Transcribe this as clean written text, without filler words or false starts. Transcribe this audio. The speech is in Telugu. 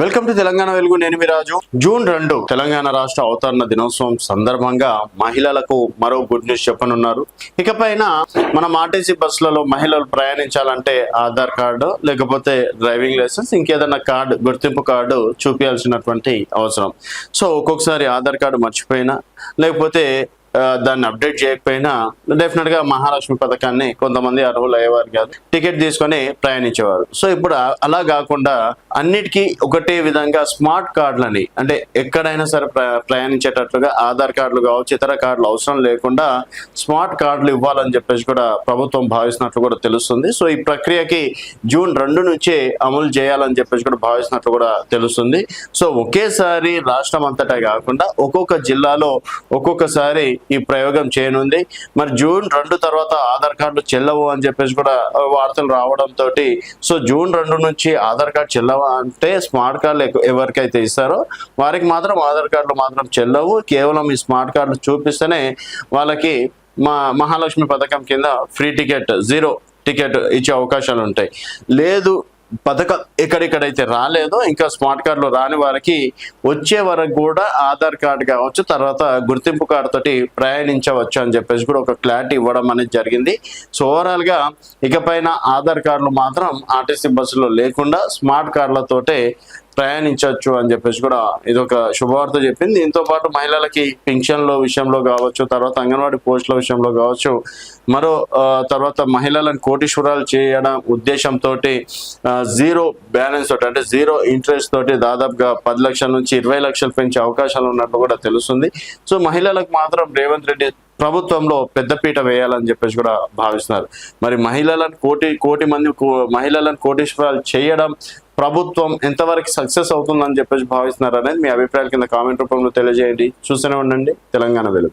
వెల్కమ్ టు తెలంగాణ వెలుగు. నేను మీ రాజు. జూన్ 2 తెలంగాణ రాష్ట్ర అవతరణ దినోత్సవం సందర్భంగా మహిళలకు మరో గుడ్ న్యూస్ చెప్పనున్నారు. ఇకపైన మన ఆర్టీసీ బస్సులలో మహిళలు ప్రయాణించాలంటే ఆధార్ కార్డు లేకపోతే డ్రైవింగ్ లైసెన్స్ ఇంకేదైనా కార్డు గుర్తింపు కార్డు చూపించాల్సినటువంటి అవసరం. సో ఒక్కొక్కసారి ఆధార్ కార్డు మర్చిపోయినా లేకపోతే దాన్ని అప్డేట్ చేయకపోయినా డెఫినెట్ గా మహాలక్ష్మి పథకాన్ని కొంతమంది అర్హులు అయ్యేవారు కాదు, టికెట్ తీసుకొని ప్రయాణించేవారు. సో ఇప్పుడు అలా కాకుండా అన్నిటికీ ఒకటే విధంగా స్మార్ట్ కార్డులని, అంటే ఎక్కడైనా సరే ప్రయాణించేటట్లుగా ఆధార్ కార్డులు కావచ్చు ఇతర కార్డులు అవసరం లేకుండా స్మార్ట్ కార్డులు ఇవ్వాలని చెప్పేసి కూడా ప్రభుత్వం భావిస్తున్నట్లు కూడా తెలుస్తుంది. సో ఈ ప్రక్రియకి జూన్ 2 నుంచే అమలు చేయాలని చెప్పేసి కూడా భావిస్తున్నట్లు కూడా తెలుస్తుంది. సో ఒకేసారి రాష్ట్రం అంతటా కాకుండా ఒక్కొక్క జిల్లాలో ఒక్కొక్కసారి ఈ ప్రయోగం చేయనుంది. మరి జూన్ 2 తర్వాత ఆధార్ కార్డులు చెల్లవు అని చెప్పేసి కూడా వార్తలు రావడంతో సో జూన్ 2 నుంచి ఆధార్ కార్డు చెల్లవా అంటే స్మార్ట్ కార్డులు ఎవరికైతే ఇస్తారో వారికి మాత్రం ఆధార్ కార్డులు మాత్రం చెల్లవు. కేవలం ఈ స్మార్ట్ కార్డులు చూపిస్తేనే వాళ్ళకి మహాలక్ష్మి పథకం కింద ఫ్రీ టికెట్, 0 టికెట్ ఇచ్చే అవకాశాలు ఉంటాయి. లేదు పథకం ఎక్కడెక్కడైతే రాలేదో ఇంకా స్మార్ట్ కార్డులు రాని వారికి వచ్చే వరకు కూడా ఆధార్ కార్డు కావచ్చు తర్వాత గుర్తింపు కార్డు తోటి ప్రయాణించవచ్చు అని చెప్పేసి కూడా ఒక క్లారిటీ ఇవ్వడం అనేది జరిగింది. సో ఓవరాల్ గా ఇకపైన ఆధార్ కార్డులు మాత్రం ఆర్టీసీ బస్సులో లేకుండా స్మార్ట్ కార్డులతోటే ప్రయాణించవచ్చు అని చెప్పేసి కూడా ఇది ఒక శుభవార్త చెప్పింది. దీంతో పాటు మహిళలకి పింఛన్ల విషయంలో కావచ్చు తర్వాత అంగన్వాడీ పోస్టుల విషయంలో కావచ్చు తర్వాత మహిళలను కోటీశ్వరాలు చేయడం ఉద్దేశంతో 0 బ్యాలెన్స్ తోటి అంటే 0 ఇంట్రెస్ట్ తోటి దాదాపుగా 10 లక్షల నుంచి 20 లక్షలు పెంచే అవకాశాలు ఉన్నట్టు కూడా తెలుస్తుంది. సో మహిళలకు మాత్రం రేవంత్ రెడ్డి ప్రభుత్వంలో పెద్దపీట వేయాలని చెప్పేసి కూడా భావిస్తున్నారు. మరి మహిళలను కోటి మంది మహిళలను కోటీశ్వరాలు చేయడం ప్రభుత్వం ఎంతవరకు సక్సెస్ అవుతుందని చెప్పేసి భావిస్తున్నారు అనేది మీ అభిప్రాయాల కింద కామెంట్ రూపంలో తెలియజేయండి. చూస్తూనే ఉండండి తెలంగాణ వెలుగు.